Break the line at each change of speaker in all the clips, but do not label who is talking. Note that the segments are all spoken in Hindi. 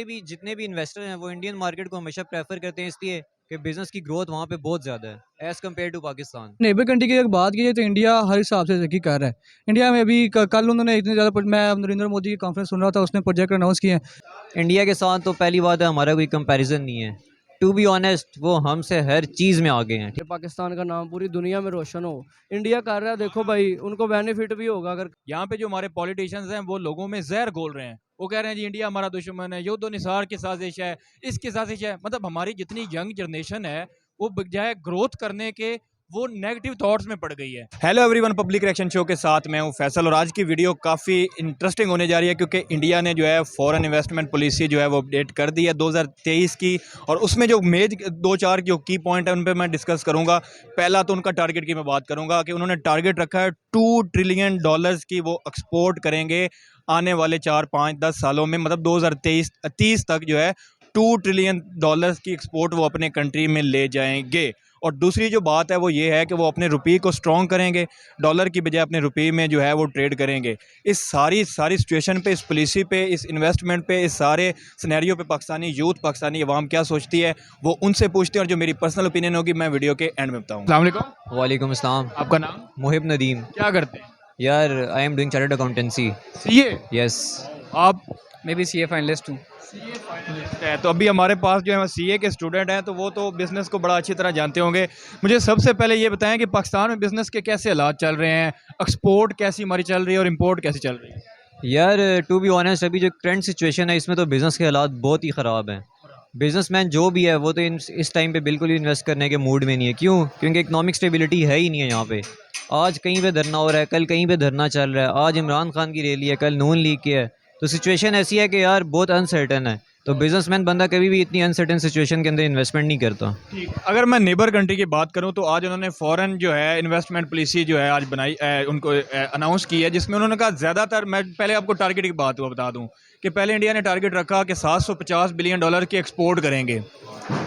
भी जितने भी इन्वेस्टर हैं वो इंडियन मार्केट को हमेशा प्रेफर करते हैं, इसलिए कि बिजनेस की ग्रोथ वहाँ पे बहुत ज़्यादा है as compare to Pakistan.
Neighbour country की अगर बात की जाए तो इंडिया हर हिसाब से तरक्की कर रहा है। इंडिया में अभी कल उन्होंने इतने ज़्यादा, मैं नरेंद्र मोदी की कॉन्फ्रेंस सुन रहा था, उसने प्रोजेक्ट अनाउंस किए हैं।
इंडिया के साथ तो पहली बात है हमारा कोई कंपैरिजन नहीं है। टू बी ऑनेस्ट वो हमसे हर चीज़ में आगे हैं।
कि पाकिस्तान का नाम पूरी दुनिया में रोशन हो। इंडिया कर रहा है, देखो भाई उनको बेनिफिट भी होगा। अगर
यहाँ पे जो हमारे पॉलिटिशियंस हैं वो लोगों में जहर घोल रहे हैं। वो कह रहे हैं जी इंडिया हमारा दुश्मन है, युद्ध निसार की साजिश है, इसकी साजिश है। मतलब हमारी जितनी यंग जनरेशन है वो बजाय ग्रोथ करने के वो नेगेटिव थॉट्स में पड़ गई है। Hello everyone, public reaction show के साथ मैं हूँ फैसल और आज की वीडियो काफ़ी इंटरेस्टिंग होने जा रही है क्योंकि इंडिया ने जो है फॉरेन इन्वेस्टमेंट पॉलिसी जो है वो अपडेट कर दी है 2023 की, और उसमें जो मेज दो चार जो की पॉइंट है उन पर मैं डिस्कस करूँगा। पहला तो उनका टारगेट की मैं बात करूँगा कि उन्होंने टारगेट रखा है $2 ट्रिलियन की वो एक्सपोर्ट करेंगे आने वाले 4-5-10 सालों में। मतलब 2023-30 तक जो है $2 ट्रिलियन की एक्सपोर्ट वो अपने कंट्री में ले जाएंगे। और दूसरी जो बात है वो ये है कि वो अपने रुपये को स्ट्रॉन्ग करेंगे, डॉलर की बजाय अपने रुपये में जो है वो ट्रेड करेंगे। इस सारी सिचुएशन पे, इस पॉलिसी पे, इस इन्वेस्टमेंट पे, इस सारे सिनेरियो पे पाकिस्तानी यूथ, पाकिस्तानी अवाम क्या सोचती है वो उनसे पूछते हैं, और जो मेरी पर्सनल ओपिनियन होगी मैं वीडियो के एंड में बताऊँ। अस्सलाम वालेकुम।
वालेकुम अस्सलाम।
आपका नाम?
मुहिब नदीम।
क्या करते हैं?
यार I am doing chartered accountancy.
CA.
Yes.
आप?
मैं भी सीए फाइनलिस्ट हूँ।
है तो अभी हमारे पास जो है सीए के स्टूडेंट हैं तो वो तो बिज़नेस को बड़ा अच्छी तरह जानते होंगे। मुझे सबसे पहले ये बताएं कि पाकिस्तान में बिज़नेस के कैसे हालात चल रहे हैं, एक्सपोर्ट कैसी हमारी चल रही है और इंपोर्ट कैसी चल रही है?
यार टू बी ऑनेस्ट अभी जो करंट सिचुएशन है इसमें तो बिज़नेस के हालात बहुत ही ख़राब हैं। बिजनेसमैन जो भी है वो तो इस टाइम पे बिल्कुल भी इन्वेस्ट करने के मूड में नहीं है। क्यों? क्योंकि इकोनॉमिक स्टेबिलिटी है ही नहीं है यहाँ पे। आज कहीं पे धरना हो रहा है, कल कहीं पे धरना चल रहा है। आज इमरान खान की रैली है, कल नून लीग की है। तो सिचुएशन ऐसी है कि यार बहुत अनसर्टन है। तो बिजनेसमैन बंदा कभी भी इतनी अनसर्टन सिचुएशन के अंदर इन्वेस्टमेंट नहीं करता।
ठीक। अगर मैं नेबर कंट्री की बात करूं तो आज उन्होंने फॉरेन जो है इन्वेस्टमेंट पॉलिसी जो है आज बनाई, उनको अनाउंस की है, जिसमें उन्होंने कहा ज़्यादातर, मैं पहले आपको टारगेट की बात हुआ बता दूं कि पहले इंडिया ने टारगेट रखा कि $750 बिलियन की एक्सपोर्ट करेंगे,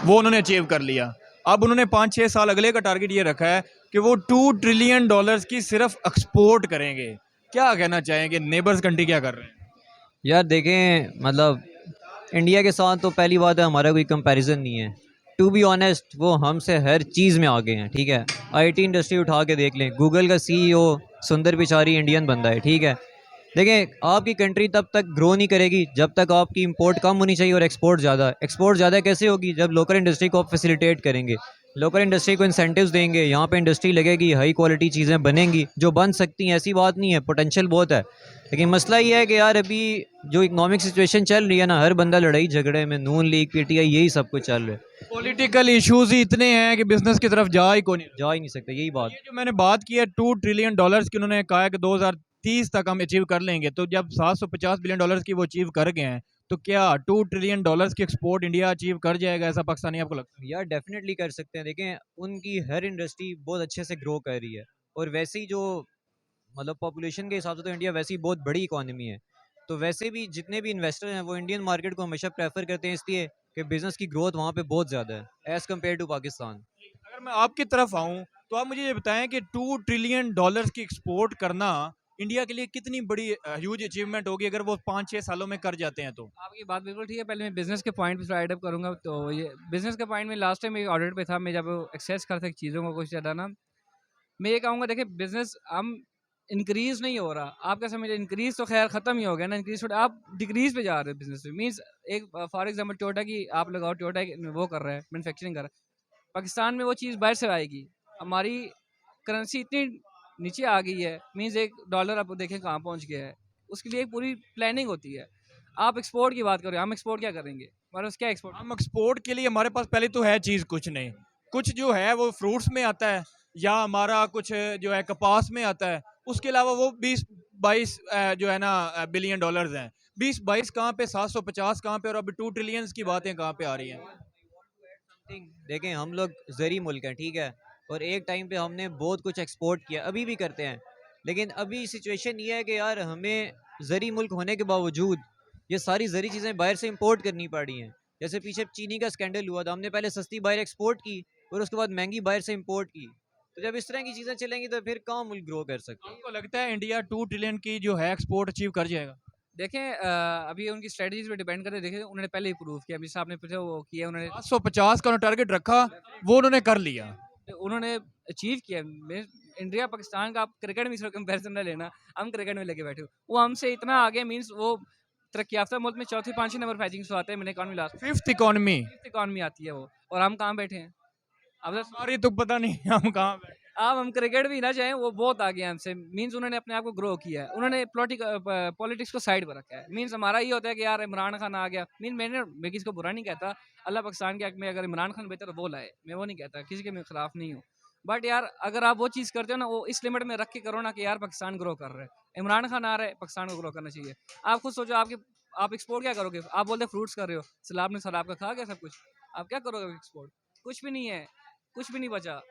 वो उन्होंने अचीव कर लिया। अब उन्होंने 5-6 साल अगले का टारगेट ये रखा है कि वो $2 ट्रिलियन की सिर्फ एक्सपोर्ट करेंगे। क्या कहना चाहेंगे, नेबर्स कंट्री क्या कर रहे हैं?
यार देखें, मतलब इंडिया के साथ तो पहली बात है हमारा कोई कंपैरिजन नहीं है। टू बी ऑनेस्ट वो हमसे हर चीज़ में आगे हैं। ठीक है, आईटी इंडस्ट्री उठा के देख लें, गूगल का सीईओ सुंदर पिचाई इंडियन बंदा है। ठीक है, देखें आपकी कंट्री तब तक ग्रो नहीं करेगी जब तक आपकी इंपोर्ट कम होनी चाहिए और एक्सपोर्ट ज़्यादा। एक्सपोर्ट ज़्यादा कैसे होगी? जब लोकल इंडस्ट्री को आप फैसिलिटेट करेंगे, लोकल इंडस्ट्री को इंसेंटिव्स देंगे, यहाँ पे इंडस्ट्री लगेगी, हाई क्वालिटी चीज़ें बनेंगी जो बन सकती हैं। ऐसी बात नहीं है, पोटेंशियल बहुत है। लेकिन मसला ये है कि यार अभी जो इकोनॉमिक सिचुएशन चल रही है ना, हर बंदा लड़ाई झगड़े में, नून लीग, पीटीआई, यही सब कुछ चल रहा है।
पॉलिटिकल इश्यूज ही इतने हैं कि बिजनेस की तरफ जा ही कौन नहीं।
जा ही नहीं सकते, यही बात।
ये जो मैंने बात की है $2 ट्रिलियन की, उन्होंने कहा है कि 2030 तक हम अचीव कर लेंगे। तो जब $750 बिलियन की वो अचीव कर गए हैं तो क्या $2 ट्रिलियन की एक्सपोर्ट इंडिया अचीव कर जाएगा? ऐसा पाकिस्तानी आपको लगता है?
यार डेफिनेटली कर सकते हैं। देखें उनकी हर इंडस्ट्री बहुत अच्छे से ग्रो कर रही है, और वैसे ही जो मतलब पॉपुलेशन के हिसाब से तो इंडिया वैसे ही बहुत बड़ी इकोनॉमी है। तो वैसे भी जितने भी इन्वेस्टर हैं वो इंडियन मार्केट को हमेशा प्रेफर करते हैं, इसलिए कि बिजनेस की ग्रोथ वहाँ पे बहुत ज़्यादा है एज़ कम्पेयर टू पाकिस्तान।
अगर मैं आपकी तरफ आऊं तो आप मुझे ये बताएं कि $2 ट्रिलियन की एक्सपोर्ट करना इंडिया के लिए कितनी बड़ी ह्यूज अचीवमेंट होगी अगर वो 5-6 सालों में कर जाते हैं तो?
आपकी बात बिल्कुल ठीक है। पहले मैं बिजनेस के पॉइंट पे राइड अप करूँगा। तो ये बिजनेस के पॉइंट में लास्ट टाइम एक ऑडिट पे था, मैं जब एक्सेस करता चीज़ों को कुछ ज़्यादा ना, मैं ये कहूँगा देखिए बिजनेस हम इंक्रीज नहीं हो रहा। आप क्या समझे? इंक्रीज तो खैर खत्म ही हो गया ना, इंक्रीज थोड़ा आप डिक्रीज पे जा रहे हो बिजनेस में। मीन्स एक फॉर एग्जांपल टोयोटा की आप लगाओ, टोयोटा वो कर रहा है, मैन्युफैक्चरिंग कर रहा है। पाकिस्तान में वो चीज़ बाहर से आएगी। हमारी करेंसी इतनी नीचे आ गई है, मीन्स $1 आप देखें कहाँ पहुँच गया है। उसके लिए एक पूरी प्लानिंग होती है। आप एक्सपोर्ट की बात करें, हम एक्सपोर्ट क्या करेंगे? हमारे पास क्या एक्सपोर्ट?
हम एक्सपोर्ट के लिए हमारे पास पहले तो है चीज़ कुछ नहीं। कुछ जो है वो फ्रूट्स में आता है या हमारा कुछ जो है कपास में आता है। उसके अलावा वो 20-22 जो है ना बिलियन डॉलर्स हैं। 20-22 कहाँ पे, 750 कहाँ पे, और अभी 2 ट्रिलियंस की बातें कहाँ पे आ रही हैं?
देखें हम लोग ज़री मुल्क हैं, ठीक है, और एक टाइम पे हमने बहुत कुछ एक्सपोर्ट किया, अभी भी करते हैं। लेकिन अभी सिचुएशन ये है कि यार हमें ज़री मुल्क होने के बावजूद ये सारी ज़री चीज़ें बाहर से इंपोर्ट करनी पड़ रही हैं। जैसे पीछे चीनी का स्कैंडल हुआ था, हमने पहले सस्ती बाहर एक्सपोर्ट की और उसके बाद महंगी बाहर से इंपोर्ट की। तो जब इस तरह की चीज़ें चलेंगी तो फिर कहाँ मुल्क ग्रो कर सकते हैं?
आपको लगता है इंडिया 2 ट्रिलियन की जो है एक्सपोर्ट अचीव कर जाएगा?
देखें अभी उनकी स्ट्रेटजीज पे डिपेंड करते देखें उन्होंने पहले ही प्रूव किया, अभी साहब ने पीछे वो किया, उन्होंने
750 का उन्होंने टारगेट रखा, वो उन्होंने कर लिया।
उन्होंने अचीव किया। इंडिया पाकिस्तान का आप क्रिकेट में कंपैरिजन ना लेना, हम क्रिकेट में लेके बैठे हो, वो हमसे इतना आगे, मीन्स वो तरक्की याफ्ता मुल्क में चौथी पांचवी नंबर फैचिंग से आते हैं, मैंने economy last
fifth economy,
economy आती है वो, और हम कहाँ बैठे हैं अब
हमारी तो पता नहीं हम कहाँ बैठे।
अब हम क्रिकेट भी ना चाहें, वो बहुत आगे हैं हमसे, मीन्स उन्होंने अपने आप को ग्रो किया है, उन्होंने पॉलिटिक्स को साइड पर रखा है। मीन्स हमारा ये होता है कि यार इमरान खान आ गया, मीन मैं किसी को बुरा नहीं कहता, अल्लाह पाकिस्तान के हक में अगर इमरान खान बेहतर वो लाए, मैं वो नहीं कहता, किसी के मैं खिलाफ नहीं हूँ, बट यार अगर आप वो चीज़ करते हो ना, वो इस लिमिट में रख के करो ना कि यार पाकिस्तान ग्रो कर रहा है, इमरान खान आ रहा है, पाकिस्तान को ग्रो करना चाहिए। आप खुद सोचो, आप एक्सपोर्ट क्या करोगे? आप बोलते फ्रूट्स कर रहे हो, सैलाब ने सैलाब का खा गया सब कुछ, आप क्या करोगे एक्सपोर्ट? कुछ भी नहीं है, कुछ भी नहीं बचा।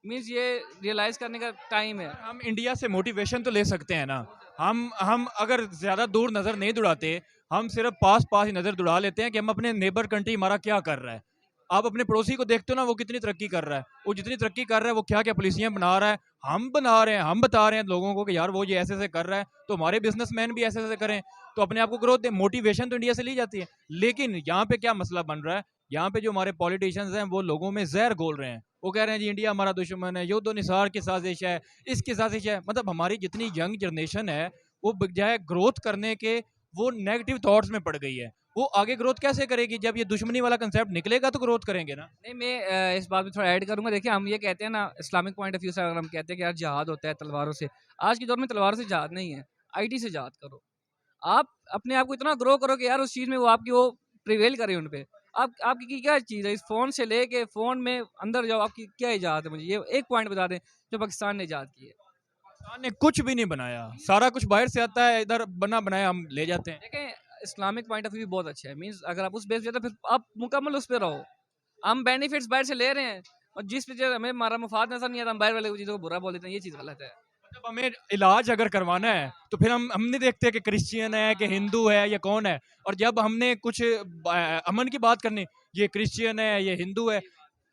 मीन्स ये रियलाइज करने का टाइम है।
हम इंडिया से मोटिवेशन तो ले सकते हैं ना, हम अगर ज़्यादा दूर नज़र नहीं दौड़ाते, हम सिर्फ पास पास ही नज़र दौड़ा लेते हैं कि हम अपने नेबर कंट्री हमारा क्या कर रहा है। आप अपने पड़ोसी को देखते हो ना, वो कितनी तरक्की कर रहा है, वो जितनी तरक्की कर रहा है वो क्या क्या पॉलिसियाँ बना रहा है, हम बना रहे हैं, हम बता रहे हैं लोगों को कि यार वो ये ऐसे ऐसे कर रहा है, तो हमारे बिजनेसमैन भी ऐसे ऐसे करें, तो अपने आप को ग्रोथ दें। मोटिवेशन तो इंडिया से ली जाती है, लेकिन यहाँ पे क्या मसला बन रहा है, यहाँ पे जो हमारे पॉलिटिशियंस हैं वो लोगों में जहर घोल रहे हैं। वो कह रहे हैं जी इंडिया हमारा दुश्मन है, युद्ध निसार की साजिश है, इसकी साजिश है। मतलब हमारी जितनी यंग जनरेशन है वो बजाय ग्रोथ करने के वो नेगेटिव थॉट्स में पड़ गई है। वो आगे ग्रोथ कैसे करेगी? जब ये दुश्मनी वाला कंसेप्ट निकलेगा तो ग्रोथ करेंगे ना।
नहीं, मैं इस बात में थोड़ा ऐड करूंगा। देखिए, हम ये कहते हैं ना, इस्लामिक पॉइंट ऑफ व्यू से अगर हम कहते हैं कि यार जहाद होता है तलवारों से, आज के दौर में तलवारों से जहाद नहीं है, आईटी से जहाद करो। आप अपने आप को इतना ग्रो करो कि यार उस चीज़ में वो आपकी वो प्रिवेल करे उन पे। आपकी क्या चीज़ है, इस फ़ोन से लेके फ़ोन में अंदर जाओ, आपकी क्या इजाज़त है? मुझे ये एक पॉइंट बता दें जो पाकिस्तान ने इजाद की है।
पाकिस्तान ने कुछ भी नहीं बनाया, सारा कुछ बाहर से आता है, इधर बना बनाया हम ले जाते हैं।
देखें, इस्लामिक पॉइंट ऑफ व्यू बहुत अच्छा है, मीन्स अगर आप उस बेस पे, तो फिर आप मुकम्मल उस पर रहो। हम बेनिफिट्स बाहर से ले रहे हैं, और जिस पे जो हमें हमारा मुफाद नजर नहीं आता, हम बाहर वाले चीज़ों को बुरा बोल देते हैं, ये चीज़ गलत है।
जब हमें इलाज अगर करवाना है तो फिर हम नहीं देखते कि क्रिश्चियन है कि हिंदू है या कौन है, और जब हमने कुछ अमन की बात करनी, ये क्रिश्चियन है ये हिंदू है।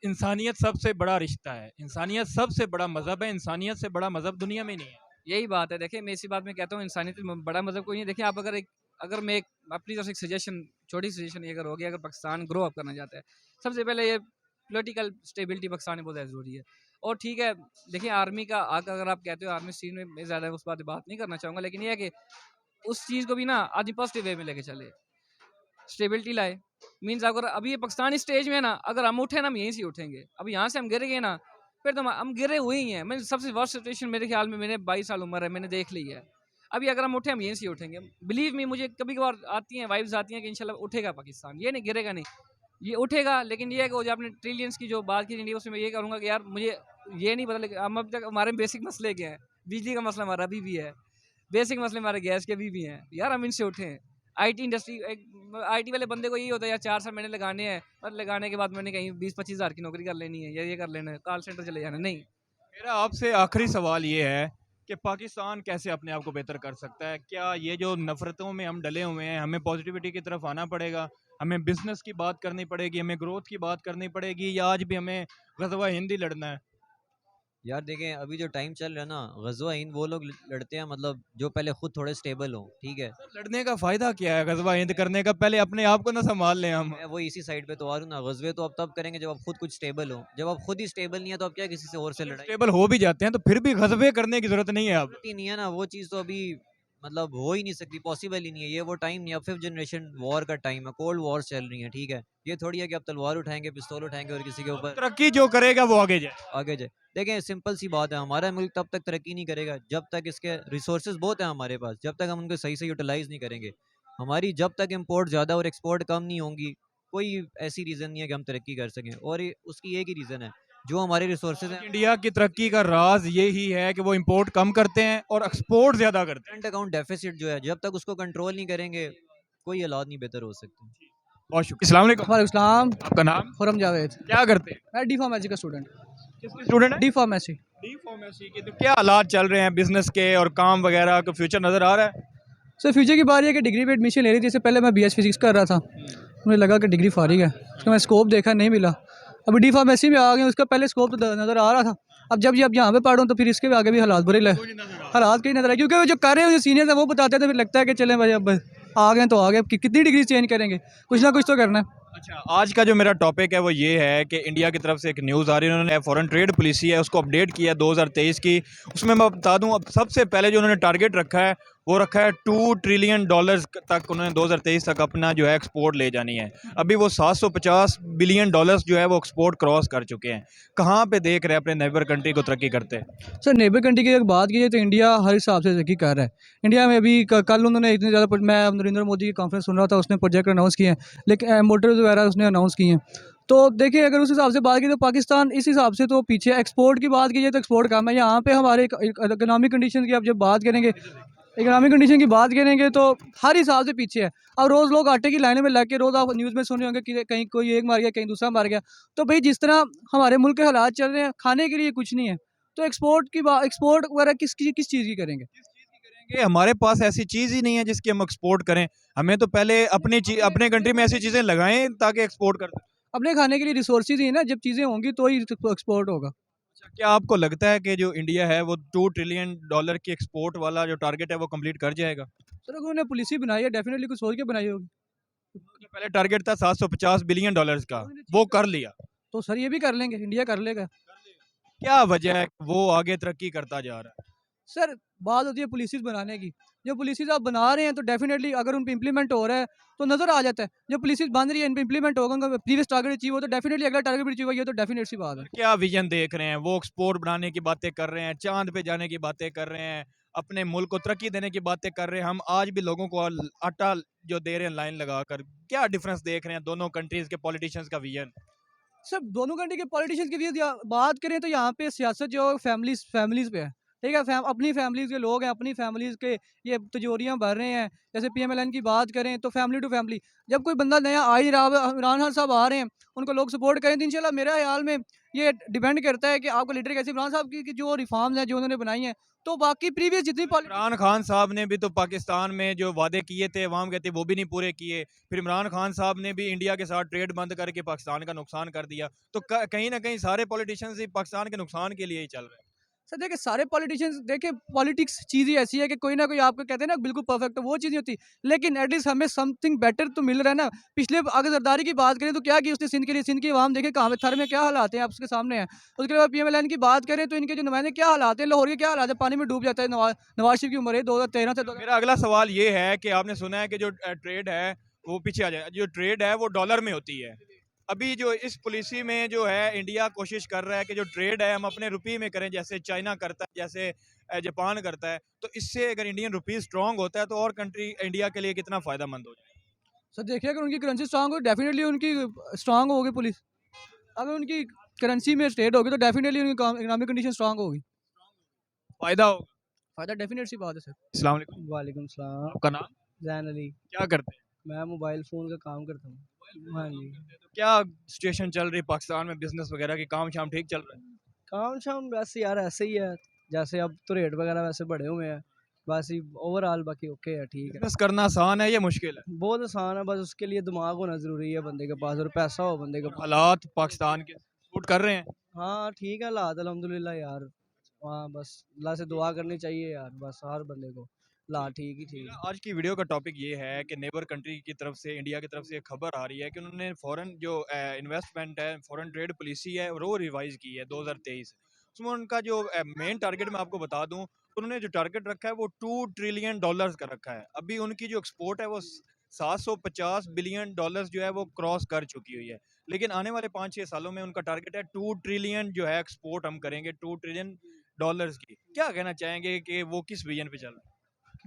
इंसानियत सबसे बड़ा रिश्ता है, इंसानियत सबसे बड़ा मजहब है, इंसानियत से बड़ा मजहब दुनिया में नहीं है।
यही बात है। देखिए, मैं इसी बात में कहता हूँ, इंसानियत में बड़ा मतलब कोई नहीं। देखिए, आप अगर मैं अपनी तरफ से एक सजेशन, छोटी सजेशन ये अगर होगी, अगर पाकिस्तान ग्रो अप करना चाहता है, सबसे पहले ये पॉलिटिकल स्टेबिलिटी पाकिस्तान में बहुत ज़्यादा ज़रूरी है। और ठीक है, देखिए आर्मी का अगर आप कहते हो आर्मी सीन में, मैं ज़्यादा उस बात नहीं करना चाहूँगा, लेकिन ये है कि उस चीज़ को भी ना आदमी पॉजिटिव वे में लेके चले, स्टेबिलिटी लाए। मीन्स अगर अभी ये पाकिस्तानी स्टेज में है ना, अगर हम उठे ना, हम यहीं से उठेंगे। अब यहाँ से हम गिर गए ना, फिर तो हम गिरे हुए ही हैं। मैं सबसे वर्स्ट सिचुएशन मेरे ख्याल में, मैंने 22 साल उम्र है, मैंने देख ली है। अभी अगर हम उठे, हम यहीं से उठेंगे। बिलीव मी, मुझे कभी कभार आती हैं वाइब्स आती हैं कि इंशाल्लाह उठेगा पाकिस्तान, ये नहीं गिरेगा नहीं, ये उठेगा। लेकिन ये है कि वो जो आपने ट्रिलियंस की जो बात की, उसमें मैं ये करूँगा कि यार मुझे ये नहीं पता, लेकिन हम अब तक हमारे बेसिक मसले क्या हैं। बिजली का मसला हमारा अभी भी है, बेसिक मसले हमारे गैस के अभी भी हैं। यार हम इनसे उठें। आईटी इंडस्ट्री, आईटी वाले बंदे को यही होता है यार 4 साल मैंने लगाने हैं, और लगाने के बाद मैंने कहीं 20-25 हज़ार की नौकरी कर लेनी है, या ये कर लेना है, कॉल सेंटर चले जाना। नहीं,
मेरा आपसे आखिरी सवाल ये है कि पाकिस्तान कैसे अपने आप को बेहतर कर सकता है? क्या ये जो नफरतों में हम डले हुए हैं, हमें पॉजिटिविटी की तरफ आना पड़ेगा, हमें बिजनेस की बात करनी पड़ेगी, हमें ग्रोथ की बात करनी पड़ेगी, या आज भी हमें ग़ज़वा हिंद ही लड़ना है?
यार देखें, अभी जो टाइम चल रहा है ना, ग़ज़वा हिंद वो लोग लड़ते हैं, मतलब जो पहले खुद थोड़े स्टेबल हों, ठीक है।
सर, लड़ने का फ़ायदा क्या है ग़ज़वा हिंद करने का? पहले अपने आप को ना संभाल लें हम।
मैं वो इसी साइड पे तो आ रहा हूँ ना, ग़ज़वे तो अब तब करेंगे जब आप खुद कुछ स्टेबल हो। जब आप खुद ही स्टेबल नहीं है तो आप क्या किसी से और से लड़ाई?
स्टेबल हो भी जाते हैं तो फिर भी ग़ज़वे करने की ज़रूरत नहीं है अब।
ही नहीं है ना, वो चीज़ तो अभी मतलब हो ही नहीं सकती, पॉसिबल ही नहीं है। ये वो टाइम नहीं है, अब 5th जनरेशन वॉर का टाइम है, कोल्ड वॉर चल रही है, ठीक है। ये थोड़ी है कि आप तलवार उठाएंगे, पिस्तौल उठाएंगे और किसी के ऊपर
तरक्की जो करेगा वो आगे जाए।
आगे जाए। देखें, सिंपल सी बात है, हमारा मुल्क तब तक तरक्की नहीं करेगा जब तक इसके रिसोर्सेज बहुत हैं हमारे पास, जब तक हम उनको सही से यूटिलाइज़ नहीं करेंगे। हमारी जब तक इम्पोर्ट ज़्यादा और एक्सपोर्ट कम नहीं होंगी, कोई ऐसी रीज़न नहीं है कि हम तरक्की कर सकें। और उसकी एक ही रीज़न है, जो हमारे रिसोर्सेज हैं।
इंडिया की तरक्की का राज यही है कि वो इंपोर्ट कम करते हैं और एक्सपोर्ट ज़्यादा करते हैं।
करंट अकाउंट डेफिसिट जो है, जब तक उसको कंट्रोल नहीं करेंगे, कोई हालात नहीं बेहतर हो सकते।
बहुत शुक्रिया। अस्सलाम वालेकुम।
वालेकुम सलाम।
आपका नाम?
खुरम जावेद।
क्या करते हैं?
मैं डी फार्मेसी का स्टूडेंट।
किसके स्टूडेंट हैं?
D pharmacy.
डी फार्मेसी के। तो क्या हालात चल रहे हैं बिजनेस के और काम वगैरह का? फ्यूचर नज़र आ रहा है?
सर फ्यूचर की बारी है कि डिग्री पे एडमिशन ले रही थी। इससे पहले मैं BS फिजिक्स कर रहा था, मुझे लगा कि डिग्री फारिग है, उसका मैं स्कोप देखा, नहीं मिला। अभी डी फार्मेसी में आ गए, उसका पहले स्कोप तो नज़र आ रहा था। अब जब यहाँ पे पढ़ूँ तो फिर इसके भी आगे भी हालात बुरे हालात कहीं नज़र आए, क्योंकि वो जो कर रहे हैं जो सीनियर्स हैं वो बताते हैं, तो फिर लगता है कि चलें भाई अब आ गए तो आ गए, कितनी डिग्री चेंज करेंगे, कुछ ना कुछ तो करना है।
अच्छा, आज का जो मेरा टॉपिक है वो ये है कि इंडिया की तरफ से एक न्यूज़ आ रही है, उन्होंने फॉरेन ट्रेड पॉलिसी है उसको अपडेट किया है 2023 की। उसमें मैं बता दूं, अब सबसे पहले जो उन्होंने टारगेट रखा है वो रखा है $2 ट्रिलियन तक उन्होंने 2023 तक अपना जो है एक्सपोर्ट ले जानी है। अभी वो $750 बिलियन जो है वो एक्सपोर्ट क्रॉस कर चुके हैं। कहाँ पे देख रहे हैं अपने नेबर कंट्री को तरक्की करते?
सर नेबर कंट्री की अगर बात की जाए तो इंडिया हर हिसाब से तरक्की कर रहा है। इंडिया में अभी कल उन्होंने इतने ज़्यादा, मैं नरेंद्र मोदी की कॉन्फ्रेंस सुन रहा था, उसने प्रोजेक्ट अनाउंस किए हैं, लेकिन मोटर्स वगैरह उसने अनाउंस किए हैं। तो देखिए अगर उस हिसाब से बात की तो पाकिस्तान इस हिसाब से तो पीछे है। एक्सपोर्ट की बात की जाए तो एक्सपोर्ट कम है यहाँ पे। हमारे इकोनॉमिक कंडीशन की अब जब बात करेंगे, इकोनॉमिक कंडीशन की बात करेंगे तो हर हिसाब से पीछे है। अब रोज़ लोग आटे की लाइनों में लग के, रोज़ आप न्यूज़ में सुन रहे होंगे कि कहीं कोई एक मार गया, कहीं दूसरा मार गया। तो भाई जिस तरह हमारे मुल्क के हालात चल रहे हैं, खाने के लिए कुछ नहीं है, तो एक्सपोर्ट की बात, एक्सपोर्ट वगैरह किस चीज़ की करेंगे?
करेंगे, हमारे पास ऐसी चीज़ ही नहीं है जिसकी हम एक्सपोर्ट करें। हमें तो पहले अपने कंट्री में ऐसी चीज़ें लगाएं ताकि एक्सपोर्ट कर सकें।
अपने खाने के लिए रिसोर्सेज ही है ना, जब चीज़ें होंगी तो ही एक्सपोर्ट होगा।
अच्छा, क्या आपको लगता है कि जो इंडिया है वो $2 ट्रिलियन की एक्सपोर्ट वाला जो टारगेट है वो कंप्लीट कर जाएगा?
सर अगर उन्होंने पॉलिसी बनाई है, डेफिनेटली कुछ सोच के बनाई होगी।
जो पहले टारगेट था $750 बिलियन का, वो कर लिया।
तो सर ये भी कर लेंगे, इंडिया कर लेगा।
क्या वजह है कि वो आगे तरक्की करता जा रहा है?
सर बात होती है पॉलिसीज़ बनाने की। जो पॉलिसीज़ आप बना रहे हैं तो डेफिनेटली अगर उन पे इम्प्लीमेंट हो रहा है तो नज़र आ जाता है। जो पॉलिसीज़ बन रही है, इन पे इम्प्लीमेंट होगा, उनका प्रीवियस टारगेट अचीव हो तो डेफिनेटली अगला टारगेट भी अचीव होगा, ये तो डेफिनेट सी बात है।
क्या विजन देख रहे हैं? वो एक्सपोर्ट बढ़ाने की बातें कर रहे हैं, चाँद पे जाने की बातें कर रहे हैं, अपने मुल्क को तरक्की देने की बातें कर रहे हैं। हम आज भी लोगों को आटा जो दे रहे हैं लाइन लगाकर, क्या डिफरेंस देख रहे हैं दोनों कंट्रीज़ के पॉलिटिशियंस का विजन?
सर दोनों कंट्री के पॉलिटिशियंस की भी बात करें तो यहाँ पे सियासत जो फैमिलीज़ फैमिलीज़ पे है। ठीक है, अपनी फैमिलीज़ के लोग हैं, अपनी फैमिलीज़ के ये तिजोरियाँ भर रहे हैं। जैसे पीएमएलएन की बात करें तो फैमिली टू फैमिली, जब कोई बंदा नया आ ही रहा है, इमरान खान साहब आ रहे हैं, उनको लोग सपोर्ट करें तो इंशाल्लाह मेरे ख्याल में ये डिपेंड करता है कि आपका लीडर कैसे, इमरान साहब की जो रिफॉर्म्स हैं जो उन्होंने बनाई हैं, तो बाकी प्रीवियस जितनी
इमरान खान साहब ने भी तो पाकिस्तान में जो वादे किए थे, अवाम कहते वो भी नहीं पूरे किए। फिर इमरान खान साहब ने भी इंडिया के साथ ट्रेड बंद करके पाकिस्तान का नुकसान कर दिया। तो कहीं ना कहीं सारे पॉलिटिशियंस ही पाकिस्तान के नुकसान के लिए ही चल रहे हैं।
सर देखिए सारे पॉलिटिशियंस, देखिए पॉलिटिक्स चीज़ ही ऐसी है कि कोई ना कोई आपको कहते हैं ना बिल्कुल परफेक्ट, वो चीज़ नहीं होती, लेकिन एटलीस्ट हमें समथिंग बेटर तो मिल रहा है ना। पिछले अगर जरदारी की बात करें तो क्या की उसने सिंध के लिए, सिंध की आवाम देखे कहाँ पे थर में क्या हालात हैं आपके सामने है। उसके बाद पीएमएलएन की बात करें तो इनके जो नुमाइंदे क्या हालात हैं, लाहौर के क्या हालात है, पानी में डूब जाता है। नवाज शरीफ की उम्र है 2013 से
मेरा अगला सवाल ये है कि आपने सुना है कि जो ट्रेड है वो पीछे आ जाए, जो ट्रेड है वो डॉलर में होती है। अभी जो इस पॉलिसी में जो है इंडिया कोशिश कर रहा है कि जो ट्रेड है हम अपने रुपये में करें, जैसे चाइना करता है, जैसे जापान करता है। तो इससे अगर इंडियन रुपी स्ट्रांग होता है तो और कंट्री इंडिया के लिए कितना फ़ायदेमंद हो जाए?
सर देखिए अगर उनकी करेंसी स्ट्रांग हो, डेफिनेटली उनकी स्ट्रांग होगी पुलिस। अगर उनकी करेंसी में स्टेट होगी तो डेफिनेटली उनकी इकोनॉमिक कंडीशन स्ट्रांग होगी।
फ़ायदा होगा।
फ़ायदा डेफिनेट सी बात है सर।
अस्सलाम वालेकुम।
वालेकुम सलाम।
आपका नाम?
जैन अली।
क्या करते हैं?
मैं मोबाइल फ़ोन का काम करता हूँ। हाँ जी।
तो क्या सिचुएशन चल रही है पाकिस्तान में, बिजनेस वगैरह की काम शाम ठीक चल रहा है?
काम शाम वैसे यार ऐसे ही है, जैसे अब तो रेट वगैरह वैसे बढ़े हुए हैं, बस ही ओवरऑल बाकी ओके है, ठीक है।
बिजनेस करना आसान है या मुश्किल है?
बहुत आसान है, बस उसके लिए दिमाग होना ज़रूरी है बंदे के पास, और पैसा हो बंदे के पास।
हालात पाकिस्तान के सूट कर रहे हैं?
हाँ ठीक है हालात अल्हम्दुलिल्लाह यार। हाँ बस अल्लाह से दुआ करनी चाहिए यार, बस हर बंदे को ला ठीक ही ठीक।
आज की वीडियो का टॉपिक ये है कि नेबर कंट्री की तरफ से, इंडिया की तरफ से एक खबर आ रही है कि उन्होंने फॉरेन जो इन्वेस्टमेंट है, फॉरेन ट्रेड पॉलिसी है वो रिवाइज की है 2023। उसमें उनका जो मेन टारगेट मैं आपको बता दूं, उन्होंने जो टारगेट रखा है वो $2 ट्रिलियन का रखा है। अभी उनकी जो एक्सपोर्ट है वो $750 बिलियन जो है वो क्रॉस कर चुकी हुई है। लेकिन आने वाले 5-6 सालों में उनका टारगेट है 2 ट्रिलियन जो है एक्सपोर्ट हम करेंगे, $2 ट्रिलियन की। क्या कहना चाहेंगे कि वो किस विजन पे चल रहा है?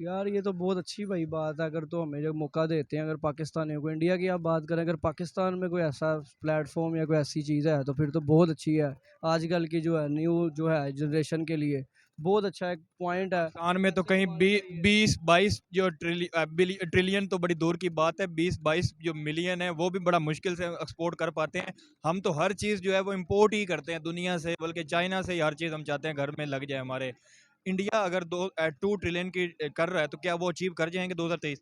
यार ये तो बहुत अच्छी भाई बात है, अगर तो हमें जो मौका देते हैं अगर पाकिस्तानियों को। इंडिया की आप बात करें, अगर पाकिस्तान में कोई ऐसा प्लेटफॉर्म या कोई ऐसी चीज़ है तो फिर तो बहुत अच्छी है। आजकल की जो है न्यू जो है जनरेशन के लिए बहुत अच्छा एक पॉइंट है।
पाकिस्तान में तो कहीं 20-22 जो ट्रिलियन तो बड़ी दूर की बात है, 20-22 जो मिलियन है वो भी बड़ा मुश्किल से एक्सपोर्ट कर पाते हैं। हम तो हर चीज़ जो है वो इंपोर्ट ही करते हैं दुनिया से, बल्कि चाइना से ही हर चीज़ हम चाहते हैं घर में लग जाए हमारे। इंडिया अगर 2 ट्रिलियन की कर रहा है तो क्या वो अचीव कर जाएंगे 2023?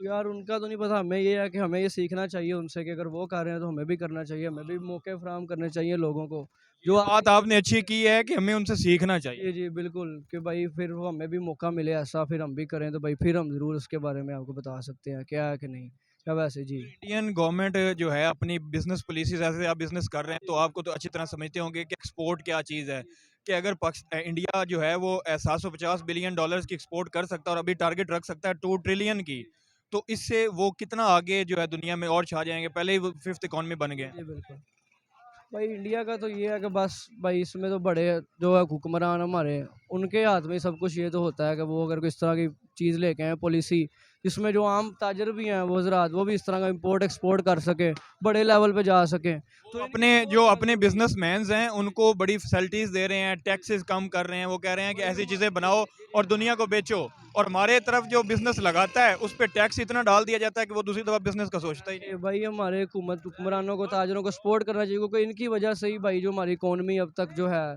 यार उनका तो नहीं पता, हमें ये है कि हमें ये सीखना चाहिए उनसे कि अगर वो कर रहे हैं तो हमें भी करना चाहिए, हमें भी मौके फराहम करने चाहिए लोगों को जो
बात आपने अच्छी की है कि हमें उनसे सीखना चाहिए।
जी जी बिल्कुल, कि भाई फिर वो हमें भी मौका मिले ऐसा, फिर हम भी करें तो भाई फिर हम ज़रूर उसके बारे में आपको बता सकते हैं क्या है कि नहीं, क्या वैसे जी।
इंडियन गवर्नमेंट जो है अपनी बिजनेस पॉलिसीज, ऐसे आप बिजनेस कर रहे हैं तो आपको तो अच्छी तरह समझते होंगे कि एक्सपोर्ट क्या चीज़ है, कि अगर इंडिया जो है वो 750 बिलियन डॉलर्स की एक्सपोर्ट कर सकता है और अभी टारगेट रख सकता है 2 ट्रिलियन की, तो इससे वो कितना आगे जो है दुनिया में और छा जाएंगे। पहले ही वो 5th इकॉनमी बन गए हैं।
जी बिल्कुल। भाई इंडिया का तो ये है कि बस भाई इसमें तो बड़े जो है हुक्मरान हमारे, उनके हाथ में सब कुछ ये तो होता है कि वो अगर किस तरह की चीज़ लेके आए पॉलिसी जिसमें जो आम ताजर भी हैं वो ज़रात वो भी इस तरह का इंपोर्ट एक्सपोर्ट कर सके, बड़े लेवल पे जा सके।
तो अपने बिजनेसमैन्स हैं उनको बड़ी फैसिलिटीज़ दे रहे हैं, टैक्सेस कम कर रहे हैं, वो कह रहे हैं कि ऐसी चीज़ें बनाओ और दुनिया को बेचो, और हमारे तरफ जो बिजनेस लगाता है उस पर टैक्स इतना डाल दिया जाता है कि वो दूसरी दफ़ा बिजनेस का सोचता ही नहीं।
ये भाई हमारे हुक्मरानों को ताजरों को सपोर्ट करना चाहिए क्योंकि इनकी वजह से ही भाई जो हमारी इकोनॉमी अब तक जो है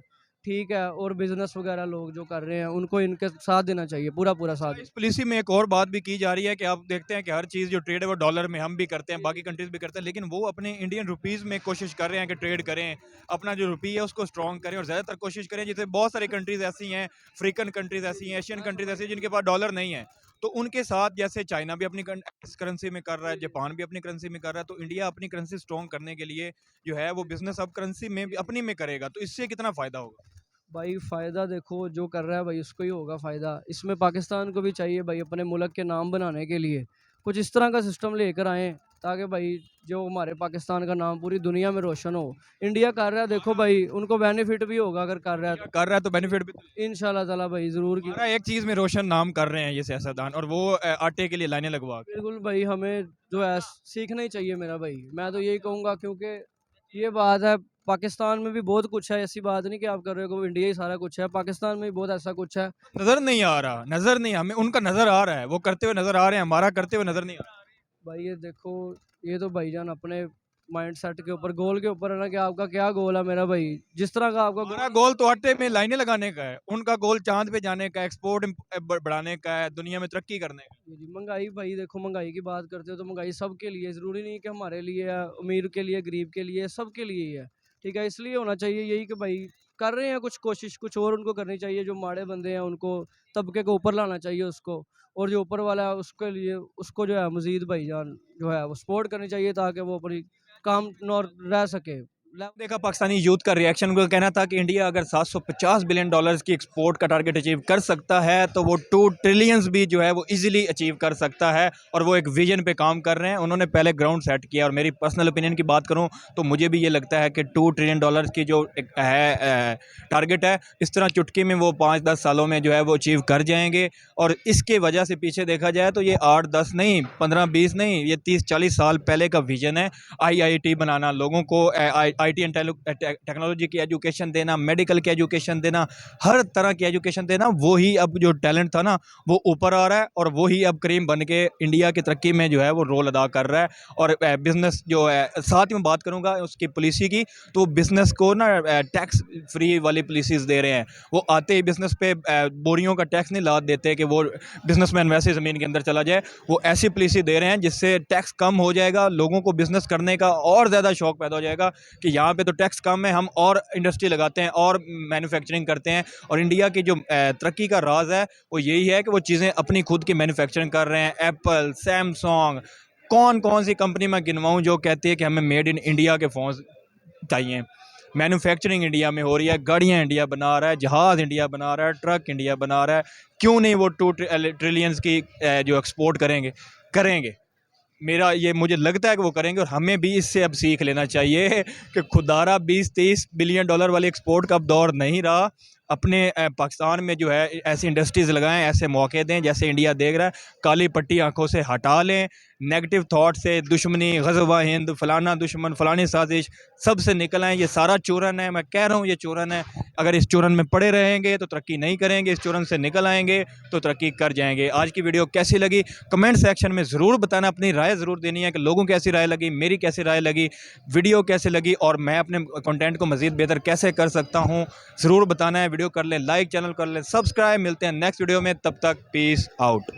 ठीक है, और बिजनेस वगैरह लोग जो कर रहे हैं उनको इनके साथ देना चाहिए, पूरा पूरा साथ।
इस पॉलिसी में एक और बात भी की जा रही है कि आप देखते हैं कि हर चीज़ जो ट्रेड है वो डॉलर में हम भी करते हैं, बाकी कंट्रीज भी करते हैं, लेकिन वो अपने इंडियन रुपीज़ में कोशिश कर रहे हैं कि ट्रेड करें, अपना जो रुपये है उसको स्ट्रॉन्ग करें और ज़्यादातर कोशिश करें। जैसे बहुत सारी कंट्रीज़ ऐसी हैं, अफ्रीकन कंट्रीज़ ऐसी हैं, एशियन कंट्रीज़ ऐसी हैं जिनके पास डॉलर नहीं है, तो उनके साथ जैसे चाइना भी अपनी करेंसी में कर रहा है, जापान भी अपनी करेंसी में कर रहा है, तो इंडिया अपनी करेंसी स्ट्रॉन्ग करने के लिए जो है वो बिजनेस अब करेंसी में भी अपनी में करेगा, तो इससे कितना फ़ायदा होगा?
भाई फ़ायदा देखो जो कर रहा है भाई उसको ही होगा फ़ायदा, इसमें पाकिस्तान को भी चाहिए भाई अपने मुल्क के नाम बनाने के लिए कुछ इस तरह का सिस्टम लेकर आएँ ताकि भाई जो हमारे पाकिस्तान का नाम पूरी दुनिया में रोशन हो। इंडिया कर रहा है देखो भाई उनको बेनिफिट भी होगा अगर कर रहा है
कर रहा है तो बेनिफिट भी।
तो इंशाल्लाह ताला भाई ज़रूर की।
हमारा एक चीज़ में रोशन नाम कर रहे हैं ये सियासतदान, और वो आटे के लिए लाइनें लगवा के।
बिल्कुल भाई हमें जो है सीखना ही चाहिए मेरा भाई, मैं तो यही कहूँगा क्योंकि ये बात है पाकिस्तान में भी बहुत कुछ है, ऐसी बात नहीं कि आप कर रहे हो कि इंडिया ही सारा कुछ है, पाकिस्तान में भी बहुत ऐसा कुछ है।
नजर नहीं आ रहा, नजर नहीं, हमें उनका नजर आ रहा है, वो करते हुए नजर आ रहे हैं, हमारा करते हुए नजर नहीं आ रहा।
भाई ये देखो, ये तो भाईजान अपने माइंड सेट के ऊपर गोल के ऊपर है ना कि आपका क्या गोल है मेरा भाई, जिस तरह का आपका
हमारा गोल तो आटे में लाइनें लगाने का है, उनका गोल चांद पे जाने का, एक्सपोर्ट बढ़ाने का है, दुनिया में तरक्की करने का।
जी महंगाई भाई देखो, महंगाई की बात करते हो तो महंगाई सबके लिए, ज़रूरी नहीं कि हमारे लिए है, अमीर के लिए गरीब के लिए, सबके लिए ही है। ठीक है, इसलिए होना चाहिए यही कि भाई कर रहे हैं कुछ कोशिश, कुछ और उनको करनी चाहिए, जो माड़े बंदे हैं उनको तबके को ऊपर लाना चाहिए उसको, और जो ऊपर वाला है उसके लिए उसको जो है मज़ीद भाईजान जो है वो सपोर्ट करनी चाहिए ताकि वो अपनी काम नॉर रह सके।
देखा पाकिस्तानी यूथ का रिएक्शन, उनका कहना था कि इंडिया अगर 750 बिलियन डॉलर्स की एक्सपोर्ट का टारगेट अचीव कर सकता है तो वो 2 ट्रिलियंस भी जो है वो इजीली अचीव कर सकता है, और वो एक विजन पे काम कर रहे हैं। उन्होंने पहले ग्राउंड सेट किया, और मेरी पर्सनल ओपिनियन की बात करूं तो मुझे भी ये लगता है कि 2 ट्रिलियन डॉलर्स की जो है टारगेट है, इस तरह चुटकी में वो 5-10 सालों में जो है वो अचीव कर जाएंगे। और इसके वजह से पीछे देखा जाए तो ये 8-10 नहीं, 15-20 नहीं, ये 30-40 साल पहले का विजन है। IIT बनाना, लोगों को IT एंड टेक्नोलॉजी की एजुकेशन देना, मेडिकल की एजुकेशन देना, हर तरह की एजुकेशन देना, वो ही अब जो टैलेंट था ना वो ऊपर आ रहा है, और वो ही अब करीम बन के इंडिया की तरक्की में जो है वो रोल अदा कर रहा है। और बिज़नेस जो है, साथ ही मैं बात करूँगा उसकी पॉलिसी की, तो बिज़नेस को ना टैक्स फ्री वाली पॉलिसीज़ दे रहे हैं। वो आते ही बिज़नेस पे बोरियों का टैक्स नहीं लाद देते कि वो बिजनेसमैन वैसे ज़मीन के अंदर चला जाए, वो ऐसी पॉलिसी दे रहे हैं जिससे टैक्स कम हो जाएगा, लोगों को बिज़नेस करने का और ज़्यादा शौक पैदा हो जाएगा कि यहाँ पे तो टैक्स कम है, हम और इंडस्ट्री लगाते हैं और मैन्युफैक्चरिंग करते हैं। और इंडिया की जो तरक्की का राज है वो यही है कि वो चीज़ें अपनी खुद की मैन्युफैक्चरिंग कर रहे हैं। एप्पल, सैमसंग, कौन कौन सी कंपनी मैं गिनवाऊँ जो कहती है कि हमें मेड इन इंडिया के फ़ोन चाहिए। मैन्युफैक्चरिंग इंडिया में हो रही है, गाड़ियाँ इंडिया बना रहा है, जहाज़ इंडिया बना रहा है, ट्रक इंडिया बना रहा है। क्यों नहीं वो 2 ट्रिलियंस की जो एक्सपोर्ट करेंगे। मेरा ये मुझे लगता है कि वो करेंगे, और हमें भी इससे अब सीख लेना चाहिए कि खुदारा 20-30 बिलियन डॉलर वाली एक्सपोर्ट का अब दौर नहीं रहा। अपने पाकिस्तान में जो है ऐसी इंडस्ट्रीज़ लगाएं, ऐसे मौके दें जैसे इंडिया देख रहा है, काली पट्टी आंखों से हटा लें, नेगेटिव थॉट से, दुश्मनी, ग़ज़वा हिंद, फ़लाना दुश्मन, फ़लानी साजिश, सब से निकल आएँ। ये सारा चूरन है, मैं कह रहा हूँ ये चूरन है। अगर इस चूरन में पड़े रहेंगे तो तरक्की नहीं करेंगे, इस चूरन से निकल आएंगे तो तरक्की कर जाएंगे। आज की वीडियो कैसी लगी कमेंट सेक्शन में ज़रूर बताना, अपनी राय ज़रूर देनी है कि लोगों कैसी राय लगी, मेरी कैसी राय लगी, वीडियो कैसी लगी और मैं अपने कंटेंट को मज़ीद बेहतर कैसे कर सकता हूँ, ज़रूर बताना है। वीडियो कर लें लाइक, चैनल कर लें सब्सक्राइब। मिलते हैं नेक्स्ट वीडियो में, तब तक पीस आउट।